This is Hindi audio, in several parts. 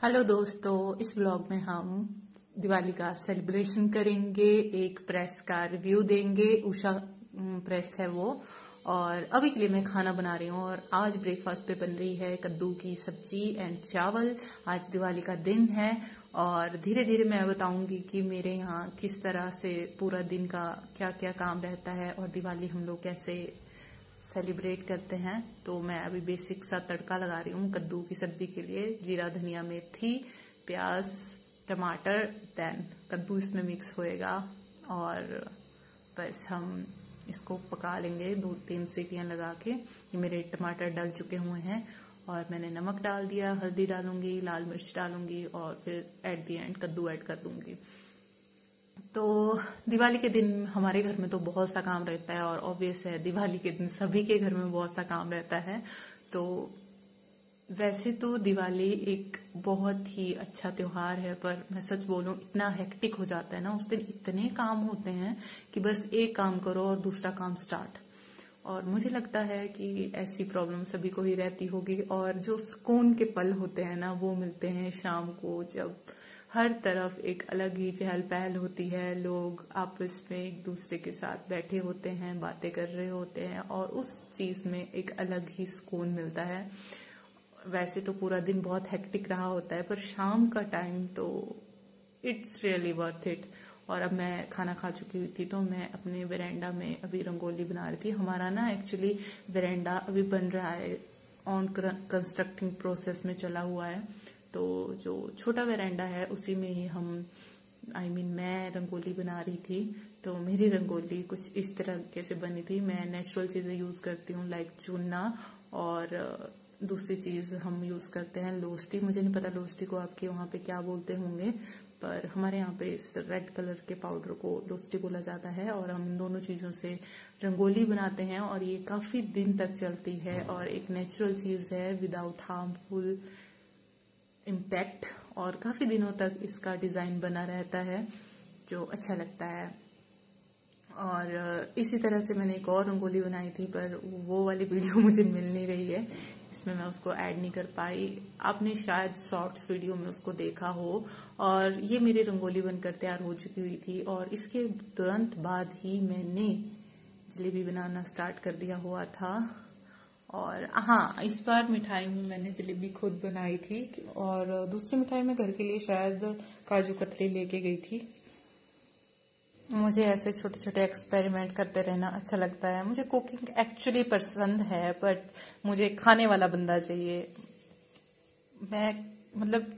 हेलो दोस्तों, इस ब्लॉग में हम दिवाली का सेलिब्रेशन करेंगे। एक प्रेस का रिव्यू देंगे। उषा प्रेस है वो। और अभी के लिए मैं खाना बना रही हूँ और आज ब्रेकफास्ट पे बन रही है कद्दू की सब्जी एंड चावल। आज दिवाली का दिन है और धीरे धीरे मैं बताऊंगी कि मेरे यहाँ किस तरह से पूरा दिन का क्या क्या काम रहता है और दिवाली हम लोग कैसे सेलिब्रेट करते हैं। तो मैं अभी बेसिक सा तड़का लगा रही हूँ कद्दू की सब्जी के लिए। जीरा, धनिया, मेथी, प्याज, टमाटर, देन कद्दू इसमें मिक्स होएगा और बस हम इसको पका लेंगे 2-3 सीटियां लगा के। ये मेरे टमाटर डल चुके हुए हैं और मैंने नमक डाल दिया, हल्दी डालूंगी, लाल मिर्च डालूंगी और फिर एट दी एंड कद्दू ऐड कर दूंगी। तो दिवाली के दिन हमारे घर में तो बहुत सा काम रहता है और ऑब्वियस है दिवाली के दिन सभी के घर में बहुत सा काम रहता है। तो वैसे तो दिवाली एक बहुत ही अच्छा त्योहार है, पर मैं सच बोलूं इतना हेक्टिक हो जाता है ना उस दिन, इतने काम होते हैं कि बस एक काम करो और दूसरा काम स्टार्ट। और मुझे लगता है कि ऐसी प्रॉब्लम सभी को ही रहती होगी और जो सुकून के पल होते हैं ना वो मिलते हैं शाम को, जब हर तरफ एक अलग ही चहल पहल होती है। लोग आपस में एक दूसरे के साथ बैठे होते हैं, बातें कर रहे होते हैं और उस चीज में एक अलग ही सुकून मिलता है। वैसे तो पूरा दिन बहुत हेक्टिक रहा होता है पर शाम का टाइम तो इट्स रियली वर्थ इट। और अब मैं खाना खा चुकी हुई थी तो मैं अपने वेरेंडा में अभी रंगोली बना रही थी। हमारा ना एक्चुअली वेरेंडा अभी बन रहा है, ऑन कंस्ट्रक्टिंग प्रोसेस में चला हुआ है। तो जो छोटा वेरेंडा है उसी में ही हम मैं रंगोली बना रही थी। तो मेरी रंगोली कुछ इस तरह से बनी थी। मैं नेचुरल चीजें यूज करती हूँ लाइक चूना और दूसरी चीज हम यूज करते हैं लोस्टी। मुझे नहीं पता लोस्टी को आपके वहां पे क्या बोलते होंगे, पर हमारे यहाँ पे इस रेड कलर के पाउडर को लोस्टी बोला जाता है। और हम इन दोनों चीजों से रंगोली बनाते हैं और ये काफी दिन तक चलती है और एक नेचुरल चीज है विदाउट हार्मफुल इम्पैक्ट, और काफी दिनों तक इसका डिजाइन बना रहता है जो अच्छा लगता है। और इसी तरह से मैंने एक और रंगोली बनाई थी पर वो वाली वीडियो मुझे मिल नहीं रही है, इसमें मैं उसको ऐड नहीं कर पाई। आपने शायद शॉर्ट्स वीडियो में उसको देखा हो। और ये मेरी रंगोली बनकर तैयार हो चुकी हुई थी और इसके तुरंत बाद ही मैंने जलेबी बनाना स्टार्ट कर दिया हुआ था। और हाँ, इस बार मिठाई में मैंने जलेबी खुद बनाई थी और दूसरी मिठाई में घर के लिए शायद काजू कतली लेके गई थी। मुझे ऐसे छोटे छोटे एक्सपेरिमेंट करते रहना अच्छा लगता है। मुझे कुकिंग एक्चुअली पसंद है बट मुझे खाने वाला बंदा चाहिए। मैं मतलब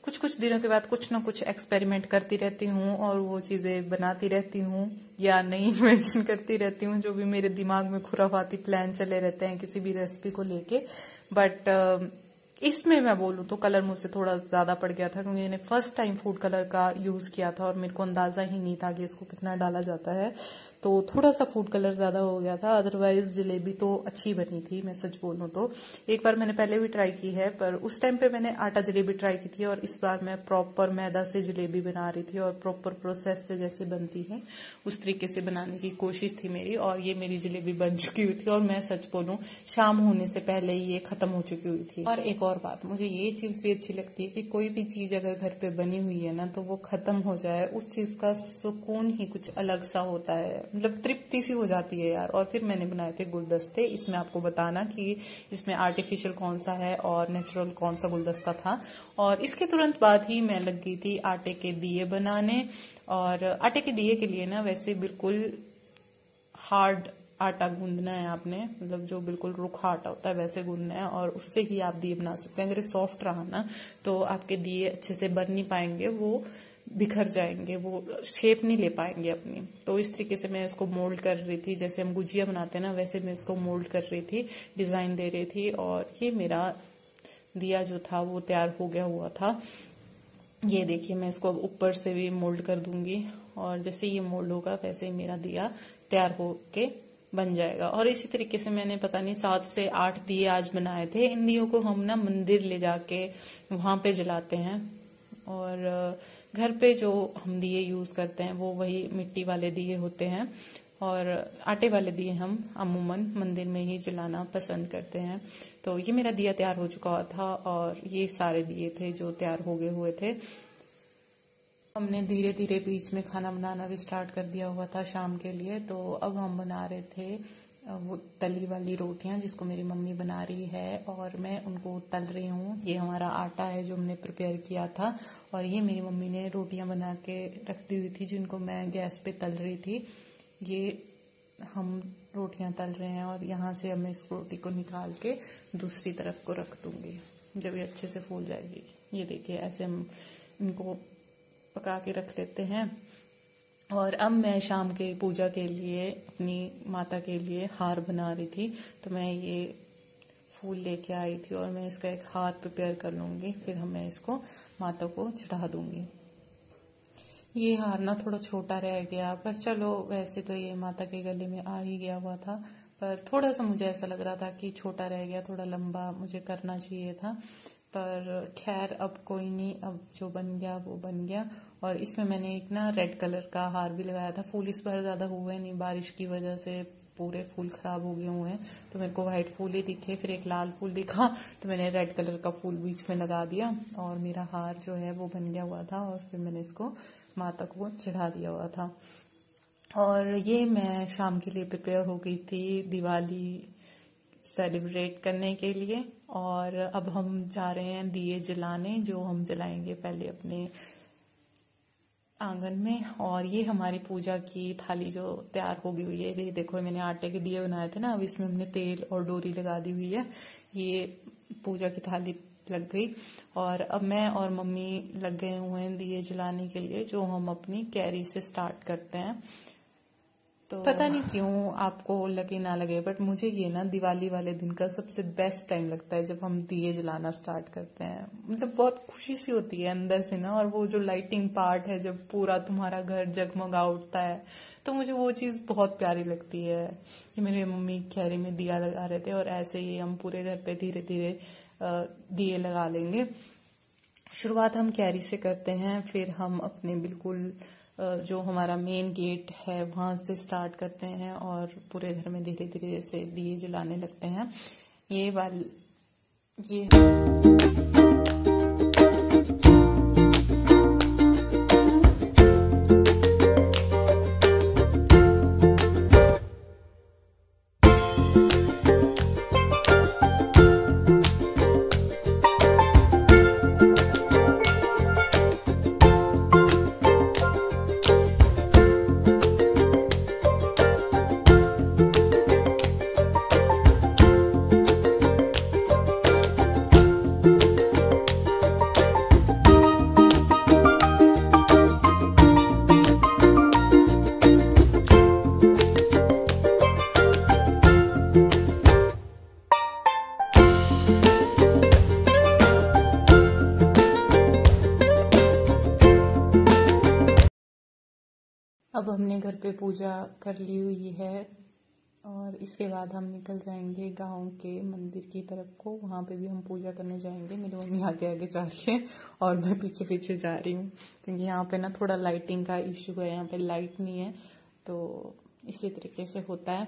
कुछ कुछ दिनों के बाद कुछ ना कुछ एक्सपेरिमेंट करती रहती हूँ और वो चीजें बनाती रहती हूँ या नई इन्वेंशन करती रहती हूँ। जो भी मेरे दिमाग में खुराफाती प्लान चले रहते हैं किसी भी रेसिपी को लेके। बट इसमें मैं बोलूँ तो कलर मुझसे थोड़ा ज्यादा पड़ गया था क्योंकि मैंने फर्स्ट टाइम फूड कलर का यूज किया था और मेरे को अंदाजा ही नहीं था कि इसको कितना डाला जाता है। तो थोड़ा सा फूड कलर ज्यादा हो गया था। अदरवाइज जलेबी तो अच्छी बनी थी, मैं सच बोलूं तो। एक बार मैंने पहले भी ट्राई की है पर उस टाइम पे मैंने आटा जलेबी ट्राई की थी और इस बार मैं प्रॉपर मैदा से जलेबी बना रही थी और प्रॉपर प्रोसेस से जैसे बनती है उस तरीके से बनाने की कोशिश थी मेरी। और ये मेरी जलेबी बन चुकी हुई थी और मैं सच बोलूं शाम होने से पहले ही ये खत्म हो चुकी हुई थी। और एक और बात, मुझे ये चीज भी अच्छी लगती है कि कोई भी चीज अगर घर पे बनी हुई है ना तो वो खत्म हो जाए, उस चीज का सुकून ही कुछ अलग सा होता है। मतलब तृप्ति सी हो जाती है यार। और फिर मैंने बनाए थे गुलदस्ते। इसमें आपको बताना कि इसमें आर्टिफिशियल कौन सा है और नेचुरल कौन सा गुलदस्ता था। और इसके तुरंत बाद ही मैं लग गई थी आटे के दिए बनाने। और आटे के दिए के लिए ना वैसे बिल्कुल हार्ड आटा गूंदना है आपने, मतलब जो बिल्कुल रुखा आटा होता है वैसे गूंदना है और उससे ही आप दिए बना सकते हैं। अगर सॉफ्ट रहा ना तो आपके दिए अच्छे से बन नहीं पाएंगे, वो बिखर जाएंगे, वो शेप नहीं ले पाएंगे अपनी। तो इस तरीके से मैं इसको मोल्ड कर रही थी, जैसे हम गुजिया बनाते हैं ना वैसे मैं इसको मोल्ड कर रही थी, डिजाइन दे रही थी। और ये मेरा दिया जो था वो तैयार हो गया हुआ था। ये देखिए, मैं इसको ऊपर से भी मोल्ड कर दूंगी और जैसे ये मोल्ड होगा वैसे ही मेरा दिया तैयार होके बन जाएगा। और इसी तरीके से मैंने पता नहीं 7 से 8 दिए आज बनाए थे। इन दियों को हम ना मंदिर ले जाके वहां पे जलाते हैं और घर पे जो हम दिए यूज करते हैं वो वही मिट्टी वाले दिए होते हैं। और आटे वाले दिए हम अमूमन मंदिर में ही जलाना पसंद करते हैं। तो ये मेरा दिया तैयार हो चुका था और ये सारे दिए थे जो तैयार हो गए हुए थे। हमने धीरे धीरे बीच में खाना बनाना भी स्टार्ट कर दिया हुआ था शाम के लिए। तो अब हम बना रहे थे वो तली वाली रोटियां जिसको मेरी मम्मी बना रही है और मैं उनको तल रही हूँ। ये हमारा आटा है जो हमने प्रिपेयर किया था और ये मेरी मम्मी ने रोटियां बना के रख दी हुई थी जिनको मैं गैस पे तल रही थी। ये हम रोटियां तल रहे हैं और यहाँ से अब मैं इस रोटी को निकाल के दूसरी तरफ को रख दूंगी जब ये अच्छे से फूल जाएगी। ये देखिए ऐसे हम इनको पका के रख लेते हैं। और अब मैं शाम के पूजा के लिए अपनी माता के लिए हार बना रही थी। तो मैं ये फूल लेके आई थी और मैं इसका एक हार प्रिपेयर कर लूँगी, फिर मैं इसको माता को चढ़ा दूँगी। ये हार ना थोड़ा छोटा रह गया, पर चलो वैसे तो ये माता के गले में आ ही गया हुआ था, पर थोड़ा सा मुझे ऐसा लग रहा था कि छोटा रह गया, थोड़ा लंबा मुझे करना चाहिए था। पर खैर अब कोई नहीं, अब जो बन गया वो बन गया। और इसमें मैंने एक ना रेड कलर का हार भी लगाया था। फूल इस बार ज़्यादा हुए नहीं, बारिश की वजह से पूरे फूल खराब हो गए हुए हैं, तो मेरे को व्हाइट फूल ही दिखे, फिर एक लाल फूल दिखा तो मैंने रेड कलर का फूल बीच में लगा दिया और मेरा हार जो है वो बन गया हुआ था। और फिर मैंने इसको माता को चढ़ा दिया हुआ था। और ये मैं शाम के लिए प्रिपेयर हो गई थी दिवाली सेलिब्रेट करने के लिए। और अब हम जा रहे हैं दिए जलाने, जो हम जलाएंगे पहले अपने आंगन में। और ये हमारी पूजा की थाली जो तैयार हो गई हुई है, ये देखो मैंने आटे के दिए बनाए थे ना, अब इसमें हमने तेल और डोरी लगा दी हुई है। ये पूजा की थाली लग गई और अब मैं और मम्मी लग गए हुए हैं दिए जलाने के लिए, जो हम अपनी कैरी से स्टार्ट करते हैं। तो पता नहीं क्यों आपको लगे ना लगे, बट मुझे ये ना दिवाली वाले दिन का सबसे बेस्ट टाइम लगता है जब हम दिए जलाना स्टार्ट करते हैं। मतलब बहुत खुशी सी होती है अंदर से ना। और वो जो लाइटिंग पार्ट है, जब पूरा तुम्हारा घर जगमगा उठता है, तो मुझे वो चीज़ बहुत प्यारी लगती है। कि मेरे मम्मी कैरी में दिया लगा रहे थे और ऐसे ही हम पूरे घर पे धीरे धीरे दिए लगा लेंगे। शुरुआत हम कैरी से करते हैं, फिर हम अपने बिल्कुल जो हमारा मेन गेट है वहां से स्टार्ट करते हैं और पूरे घर में धीरे धीरे से दिए जलाने लगते हैं। ये अब हमने घर पे पूजा कर ली हुई है और इसके बाद हम निकल जाएंगे गांव के मंदिर की तरफ को। वहाँ पे भी हम पूजा करने जाएंगे। मेरी मम्मी आगे आगे जा रही है और मैं पीछे पीछे जा रही हूँ, क्योंकि यहाँ पे ना थोड़ा लाइटिंग का इशू है, यहाँ पे लाइट नहीं है, तो इसी तरीके से होता है।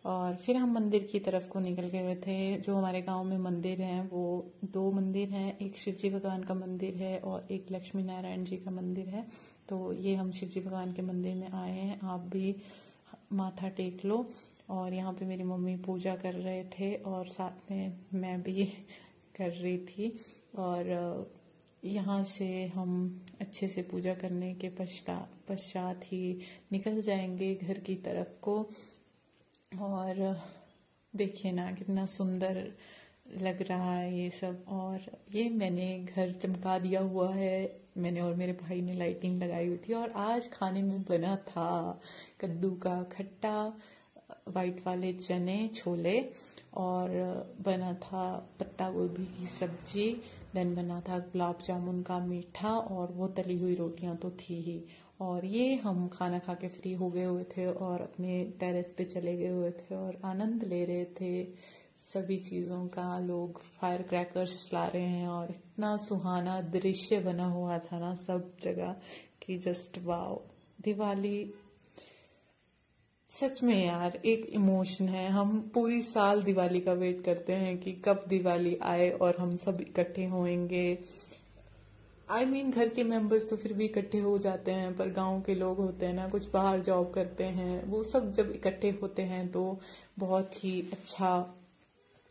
और फिर हम मंदिर की तरफ को निकल गए हुए थे। जो हमारे गांव में मंदिर हैं वो 2 मंदिर हैं, एक शिव जी भगवान का मंदिर है और एक लक्ष्मी नारायण जी का मंदिर है। तो ये हम शिव जी भगवान के मंदिर में आए हैं, आप भी माथा टेक लो। और यहाँ पे मेरी मम्मी पूजा कर रहे थे और साथ में मैं भी कर रही थी। और यहाँ से हम अच्छे से पूजा करने के पश्चात ही निकल जाएंगे घर की तरफ को। और देखिए ना कितना सुंदर लग रहा है ये सब। और ये मैंने घर चमका दिया हुआ है, मैंने और मेरे भाई ने लाइटिंग लगाई हुई थी। और आज खाने में बना था कद्दू का खट्टा, वाइट वाले चने छोले, और बना था पत्ता गोभी की सब्जी, देन बना था गुलाब जामुन का मीठा, और वो तली हुई रोटियां तो थी ही। और ये हम खाना खा के फ्री हो गए हुए थे और अपने टेरेस पे चले गए हुए थे और आनंद ले रहे थे सभी चीज़ों का। लोग फायर क्रैकर्स ला रहे हैं और इतना सुहाना दृश्य बना हुआ था ना सब जगह कि जस्ट वाओ। दिवाली सच में यार एक इमोशन है। हम पूरी साल दिवाली का वेट करते हैं कि कब दिवाली आए और हम सब इकट्ठे होंगे। घर के मेंबर्स तो फिर भी इकट्ठे हो जाते हैं, पर गांव के लोग होते हैं ना, कुछ बाहर जॉब करते हैं, वो सब जब इकट्ठे होते हैं तो बहुत ही अच्छा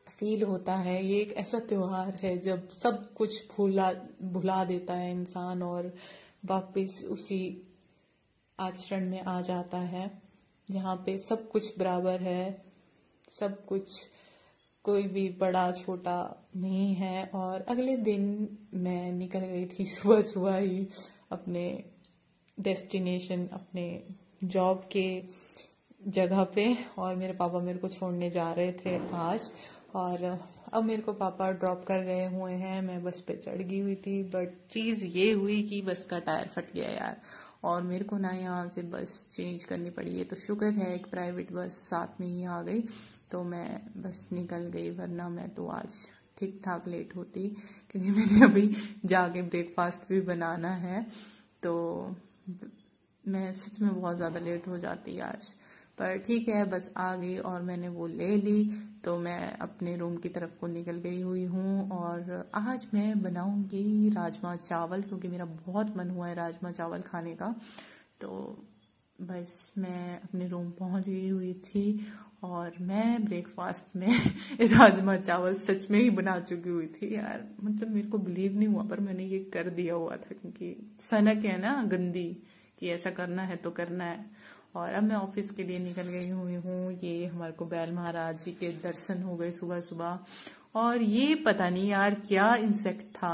फील होता है। ये एक ऐसा त्योहार है जब सब कुछ भुला देता है इंसान और वापस उसी आचरण में आ जाता है जहाँ पे सब कुछ बराबर है, सब कुछ, कोई भी बड़ा छोटा नहीं है। और अगले दिन मैं निकल गई थी सुबह सुबह ही अपने डेस्टिनेशन, अपने जॉब के जगह पे, और मेरे पापा मेरे को छोड़ने जा रहे थे आज। और अब मेरे को पापा ड्रॉप कर गए हुए हैं, मैं बस पे चढ़ गई हुई थी। बट चीज़ ये हुई कि बस का टायर फट गया यार, और मेरे को ना यहाँ से बस चेंज करनी पड़ी है। तो शुक्र है एक प्राइवेट बस साथ में ही आ गई, तो मैं बस निकल गई, वरना मैं तो आज ठीक ठाक लेट होती, क्योंकि मैंने अभी जाके ब्रेकफास्ट भी बनाना है। तो मैं सच में बहुत ज़्यादा लेट हो जाती आज, पर ठीक है बस आ गई और मैंने वो ले ली। तो मैं अपने रूम की तरफ को निकल गई हुई हूँ, और आज मैं बनाऊंगी राजमा चावल, क्योंकि मेरा बहुत मन हुआ है राजमा चावल खाने का। तो बस मैं अपने रूम पहुँच गई हुई थी और मैं ब्रेकफास्ट में राजमा चावल सच में ही बना चुकी हुई थी यार। मतलब मेरे को बिलीव नहीं हुआ, पर मैंने ये कर दिया हुआ था, क्योंकि सनक है ना गंदी कि ऐसा करना है तो करना है। और अब मैं ऑफिस के लिए निकल गई हुई हूँ। ये हमारे को बैल महाराज जी के दर्शन हो गए सुबह सुबह। और ये पता नहीं यार क्या इंसेक्ट था,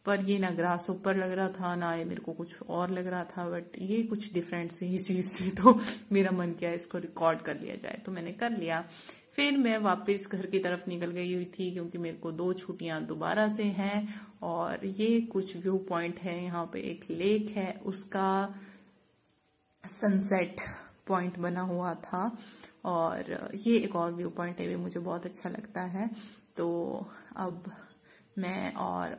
पर ये ना ग्रास ऊपर लग रहा था, ना ये मेरे को कुछ और लग रहा था, बट ये कुछ डिफरेंट से ही चीज थी। तो मेरा मन किया इसको रिकॉर्ड कर लिया जाए, तो मैंने कर लिया। फिर मैं वापस घर की तरफ निकल गई हुई थी, क्योंकि मेरे को 2 छुट्टियां दोबारा से हैं। और ये कुछ व्यू पॉइंट है, यहाँ पे एक लेक है, उसका सनसेट पॉइंट बना हुआ था, और ये एक और व्यू पॉइंट है, ये मुझे बहुत अच्छा लगता है। तो अब मैं और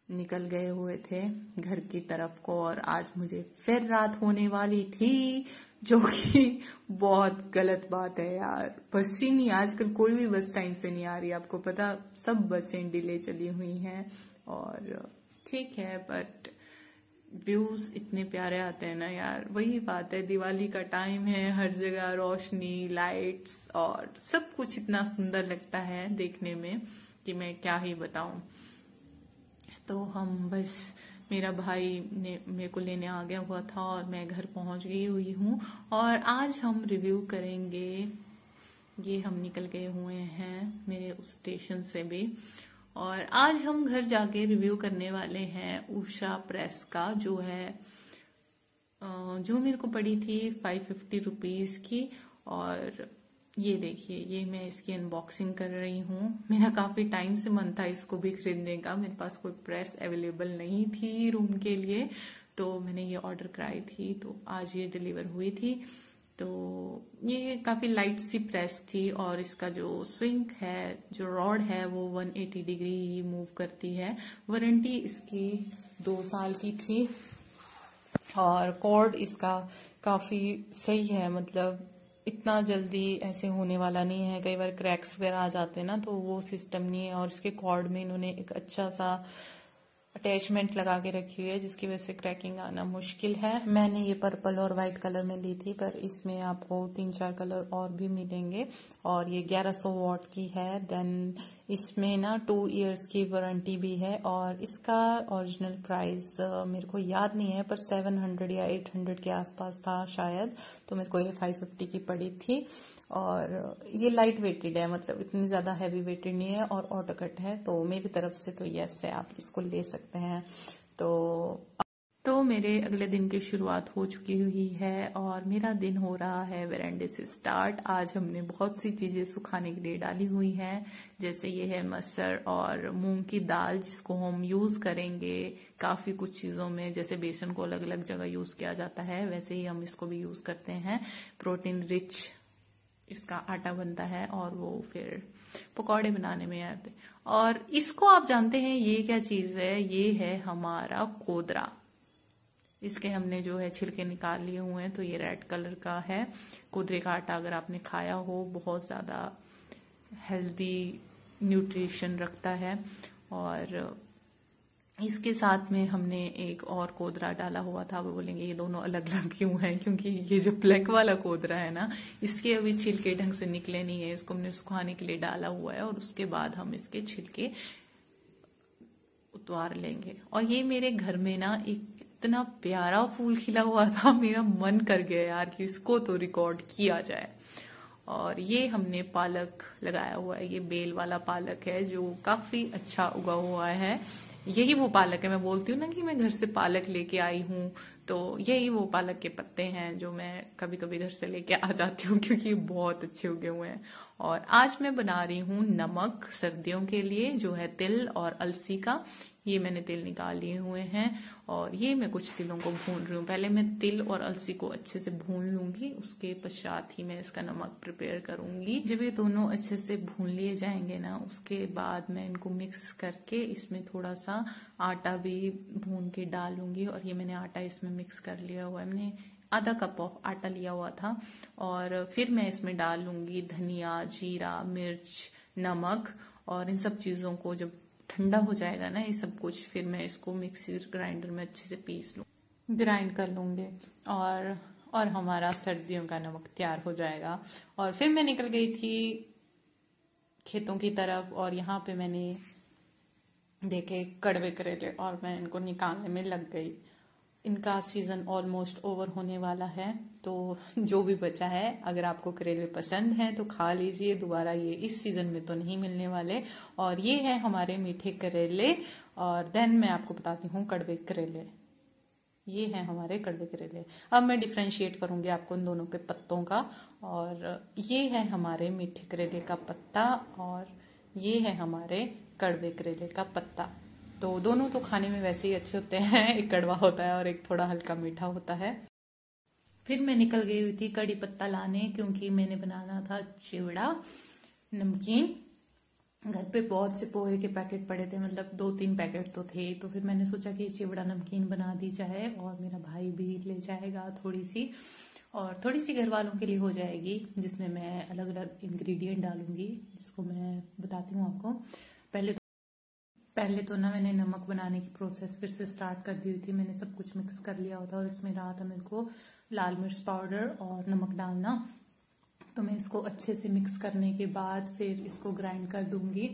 निकल गए हुए थे घर की तरफ को, और आज मुझे फिर रात होने वाली थी, जो कि बहुत गलत बात है यार। बस ही नहीं, आजकल कोई भी बस टाइम से नहीं आ रही, आपको पता, सब बसें डिले चली हुई हैं। और ठीक है, बट व्यूज इतने प्यारे आते हैं ना यार। वही बात है, दिवाली का टाइम है, हर जगह रोशनी, लाइट्स और सब कुछ इतना सुंदर लगता है देखने में कि मैं क्या ही बताऊं। तो हम बस, मेरा भाई ने मेरे को लेने आ गया हुआ था और मैं घर पहुंच गई हुई हूँ। और आज हम रिव्यू करेंगे, ये हम निकल गए हुए हैं मेरे उस स्टेशन से भी, और आज हम घर जाके रिव्यू करने वाले हैं उषा प्रेस का, जो है जो मेरे को पड़ी थी 550 रुपीज की। और ये देखिए, ये मैं इसकी अनबॉक्सिंग कर रही हूँ। मेरा काफी टाइम से मन था इसको भी खरीदने का, मेरे पास कोई प्रेस अवेलेबल नहीं थी रूम के लिए, तो मैंने ये ऑर्डर कराई थी, तो आज ये डिलीवर हुई थी। तो ये काफी लाइट सी प्रेस थी, और इसका जो स्विंग है, जो रॉड है, वो 180 डिग्री ही मूव करती है। वारंटी इसकी 2 साल की थी, और कॉर्ड इसका काफी सही है, मतलब इतना जल्दी ऐसे होने वाला नहीं है। कई बार क्रैक्स वगैरह आ जाते हैं ना, तो वो सिस्टम नहीं है। और इसके कॉर्ड में इन्होंने एक अच्छा सा अटैचमेंट लगा के रखी हुई है, जिसकी वजह से क्रैकिंग आना मुश्किल है। मैंने ये पर्पल और वाइट कलर में ली थी, पर इसमें आपको 3-4 कलर और भी मिलेंगे। और ये 1100 वॉट की है। देन इसमें ना 2 इयर्स की वारंटी भी है, और इसका ओरिजिनल प्राइस मेरे को याद नहीं है, पर 700 या 800 के आसपास था शायद। तो मेरे को ये 550 की पड़ी थी। और ये लाइट वेटेड है, मतलब इतनी ज्यादा हैवी वेटेड नहीं है, और ऑटो कट है, तो मेरी तरफ से तो यस है, आप इसको ले सकते हैं। तो मेरे अगले दिन की शुरुआत हो चुकी हुई है, और मेरा दिन हो रहा है वेरांडे से स्टार्ट। आज हमने बहुत सी चीजें सुखाने के लिए डाली हुई हैं, जैसे ये है मसर और मूंग की दाल, जिसको हम यूज करेंगे काफी कुछ चीजों में। जैसे बेसन को अलग अलग जगह यूज किया जाता है, वैसे ही हम इसको भी यूज करते हैं। प्रोटीन रिच इसका आटा बनता है, और वो फिर पकौड़े बनाने में आते। और इसको आप जानते हैं ये क्या चीज है? ये है हमारा कोदरा। इसके हमने जो है छिलके निकाल लिए हुए हैं। तो ये रेड कलर का है। कोदरे का आटा अगर आपने खाया हो, बहुत ज़्यादा हेल्दी न्यूट्रिशन रखता है। और इसके साथ में हमने एक और कोदरा डाला हुआ था। वो बोलेंगे ये दोनों अलग अलग क्यों हैं, क्योंकि ये जो ब्लैक वाला कोदरा है ना, इसके अभी छिलके ढंग से निकले नहीं है। इसको हमने सुखाने के लिए डाला हुआ है और उसके बाद हम इसके छिलके उतार लेंगे। और ये मेरे घर में ना एक इतना प्यारा फूल खिला हुआ था, मेरा मन कर गया यार कि इसको तो रिकॉर्ड किया जाए। और ये हमने पालक लगाया हुआ है। ये बेल वाला पालक है जो काफी अच्छा उगा हुआ है। यही वो पालक है, मैं बोलती हूँ ना कि मैं घर से पालक लेके आई हूँ, तो यही वो पालक के पत्ते हैं जो मैं कभी कभी घर से लेके आ जाती हूँ, क्योंकि बहुत अच्छे उगे हुए हैं। और आज मैं बना रही हूँ नमक सर्दियों के लिए, जो है तिल और अलसी का। ये मैंने तिल निकाल लिए हुए हैं और ये मैं कुछ तिलों को भून रही हूँ। पहले मैं तिल और अलसी को अच्छे से भून लूंगी, उसके पश्चात ही मैं इसका नमक प्रिपेयर करूंगी। जब ये दोनों अच्छे से भून लिए जाएंगे ना, उसके बाद मैं इनको मिक्स करके इसमें थोड़ा सा आटा भी भून के डालूंगी। और ये मैंने आटा इसमें मिक्स कर लिया हुआ है, मैंने आधा कप ऑफ आटा लिया हुआ था। और फिर मैं इसमें डाल लूंगी धनिया, जीरा, मिर्च, नमक। और इन सब चीजों को जब ठंडा हो जाएगा ना ये सब कुछ, फिर मैं इसको मिक्सी ग्राइंडर में अच्छे से ग्राइंड कर लूंगी। और हमारा सर्दियों का नमक तैयार हो जाएगा। और फिर मैं निकल गई थी खेतों की तरफ और यहाँ पे मैंने देखे कड़वे करेले और मैं इनको निकालने में लग गई। इनका सीजन ऑलमोस्ट ओवर होने वाला है, तो जो भी बचा है, अगर आपको करेले पसंद हैं तो खा लीजिए। दोबारा ये इस सीजन में तो नहीं मिलने वाले। और ये है हमारे मीठे करेले। और देन मैं आपको बताती हूँ कड़वे करेले। ये है हमारे कड़वे करेले। अब मैं डिफ्रेंशिएट करूंगी आपको इन दोनों के पत्तों का। और ये है हमारे मीठे करेले का पत्ता और ये है हमारे कड़वे करेले का पत्ता। तो दोनों तो खाने में वैसे ही अच्छे होते हैं, एक कड़वा होता है और एक थोड़ा हल्का मीठा होता है। फिर मैं निकल गई हुई थी कड़ी पत्ता लाने, क्योंकि मैंने बनाना था चिवड़ा नमकीन। घर पे बहुत से पोहे के पैकेट पड़े थे, मतलब 2-3 पैकेट तो थे। तो फिर मैंने सोचा कि चिवड़ा नमकीन बना दी जाए और मेरा भाई भी ले जाएगा थोड़ी सी, और थोड़ी सी घर वालों के लिए हो जाएगी, जिसमें मैं अलग अलग इंग्रेडिएंट डालूंगी, जिसको मैं बताती हूँ आपको। पहले तो ना मैंने नमक बनाने की प्रोसेस फिर से स्टार्ट कर दी थी। मैंने सब कुछ मिक्स कर लिया होता और इसमें रहा था मेरे को लाल मिर्च पाउडर और नमक डालना। तो मैं इसको अच्छे से मिक्स करने के बाद फिर इसको ग्राइंड कर दूंगी।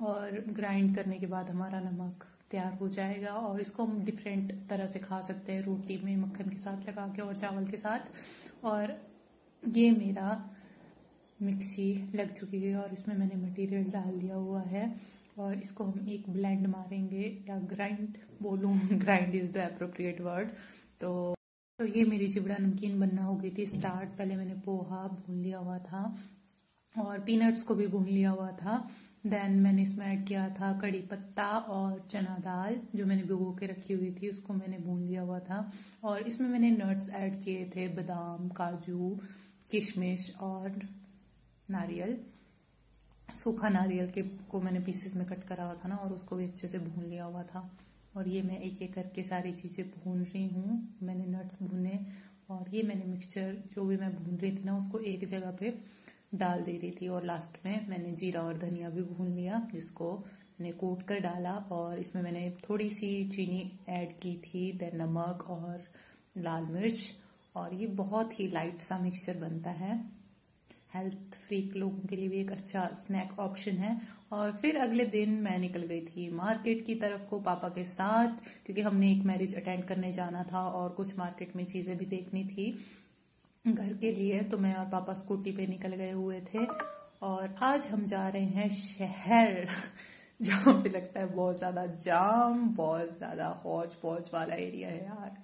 और ग्राइंड करने के बाद हमारा नमक तैयार हो जाएगा। और इसको हम डिफरेंट तरह से खा सकते हैं, रोटी में मक्खन के साथ लगा के और चावल के साथ। और ये मेरा मिक्सी लग चुकी है और इसमें मैंने मटेरियल डाल दिया हुआ है और इसको हम एक ब्लेंड मारेंगे, या ग्राइंड बोलूँ, grind is the appropriate word. तो ये मेरी चिवड़ा नमकीन बनना हो गई थी स्टार्ट। पहले मैंने पोहा भून लिया हुआ था और पीनट्स को भी भून लिया हुआ था। देन मैंने इसमें ऐड किया था कड़ी पत्ता और चना दाल, जो मैंने भिगो के रखी हुई थी, उसको मैंने भून लिया हुआ था। और इसमें मैंने नट्स ऐड किए थे, बादाम, काजू, किशमिश और नारियल, सूखा नारियल के को मैंने पीसेस में कट करा हुआ था ना, और उसको भी अच्छे से भून लिया हुआ था। और ये मैं एक एक करके सारी चीजें भून रही हूँ। मैंने नट्स भूने और ये मैंने मिक्सचर जो भी मैं भून रही थी ना, उसको एक जगह पे डाल दे रही थी। और लास्ट में मैंने जीरा और धनिया भी भून लिया, जिसको मैंने कूट कर डाला। और इसमें मैंने थोड़ी सी चीनी ऐड की थी, देन नमक और लाल मिर्च। और ये बहुत ही लाइट सा मिक्सचर बनता है, हेल्थ फ्रीक लोगों के लिए भी एक अच्छा स्नैक ऑप्शन है। और फिर अगले दिन मैं निकल गई थी मार्केट की तरफ को पापा के साथ, क्योंकि हमने एक मैरिज अटेंड करने जाना था और कुछ मार्केट में चीजें भी देखनी थी घर के लिए। तो मैं और पापा स्कूटी पे निकल गए हुए थे और आज हम जा रहे हैं शहर, जहाँ पे लगता है बहुत ज्यादा जाम, बहुत ज्यादा हौच पौच वाला एरिया है यार।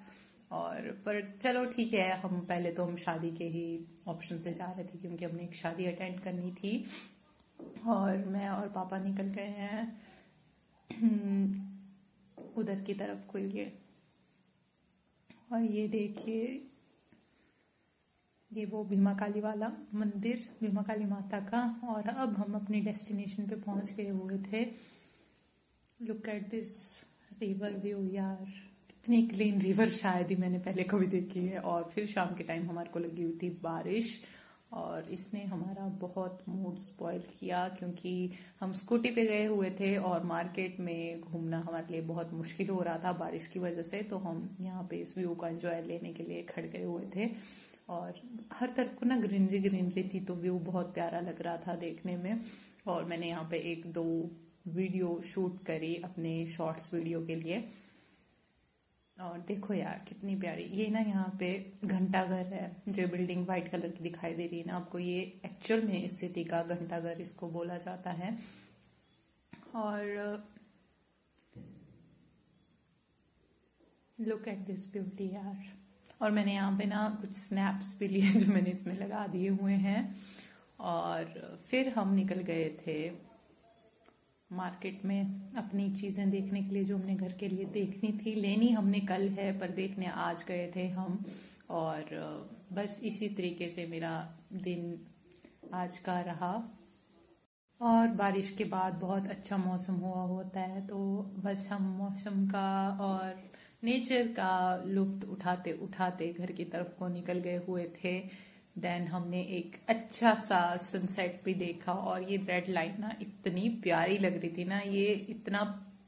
और पर चलो ठीक है, हम शादी के ही ऑप्शन से जा रहे थे, क्योंकि हमने एक शादी अटेंड करनी थी। और मैं और पापा निकल गए हैं उधर की तरफ को लिए। और ये देखिए, ये वो भीमा काली वाला मंदिर, भीमा काली माता का। और अब हम अपनी डेस्टिनेशन पे पहुंच गए हुए थे। Look at this, river view यार, इतनी क्लीन रिवर शायद ही मैंने पहले कभी देखी है। और फिर शाम के टाइम हमारे को लगी हुई थी बारिश, और इसने हमारा बहुत मूड स्पॉइल किया, क्योंकि हम स्कूटी पे गए हुए थे और मार्केट में घूमना हमारे लिए बहुत मुश्किल हो रहा था बारिश की वजह से। तो हम यहाँ पे इस व्यू का एंजॉय लेने के लिए खड़ गए हुए थे, और हर तरफ को ना ग्रीनरी ग्रीनरी थी, तो व्यू बहुत प्यारा लग रहा था देखने में। और मैंने यहाँ पे 1-2 वीडियो शूट करी अपने शॉर्ट्स वीडियो के लिए। और देखो यार कितनी प्यारी ये ना, यहाँ पे घंटा घर है, जो बिल्डिंग व्हाइट कलर की दिखाई दे रही है ना आपको, ये एक्चुअल में इस सिटी का घंटा घर इसको बोला जाता है। और लुक एट दिस ब्यूटी यार। और मैंने यहाँ पे ना कुछ स्नैप्स भी लिए जो मैंने इसमें लगा दिए हुए हैं। और फिर हम निकल गए थे मार्केट में अपनी चीजें देखने के लिए, जो हमने घर के लिए देखनी थी। लेनी हमने कल है, पर देखने आज गए थे हम। और बस इसी तरीके से मेरा दिन आज का रहा। और बारिश के बाद बहुत अच्छा मौसम हुआ होता है, तो बस हम मौसम का और नेचर का लुत्फ उठाते उठाते घर की तरफ को निकल गए हुए थे। देन हमने एक अच्छा सा सनसेट भी देखा, और ये रेड लाइट ना इतनी प्यारी लग रही थी ना, ये इतना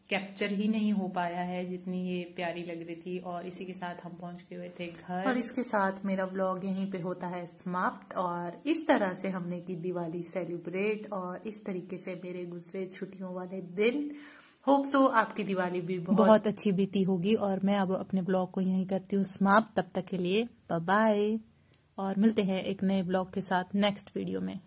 कैप्चर ही नहीं हो पाया है जितनी ये प्यारी लग रही थी। और इसी के साथ हम पहुंच गए थे घर, और इसके साथ मेरा व्लॉग यहीं पे होता है समाप्त। और इस तरह से हमने की दिवाली सेलिब्रेट, और इस तरीके से मेरे गुजरे छुट्टियों वाले दिन। होप सो आपकी दिवाली भी बहुत अच्छी बीती होगी। और मैं अब अपने ब्लॉग को यहीं करती हूँ समाप्त। तब तक के लिए बाय बाय, और मिलते हैं एक नए ब्लॉग के साथ नेक्स्ट वीडियो में।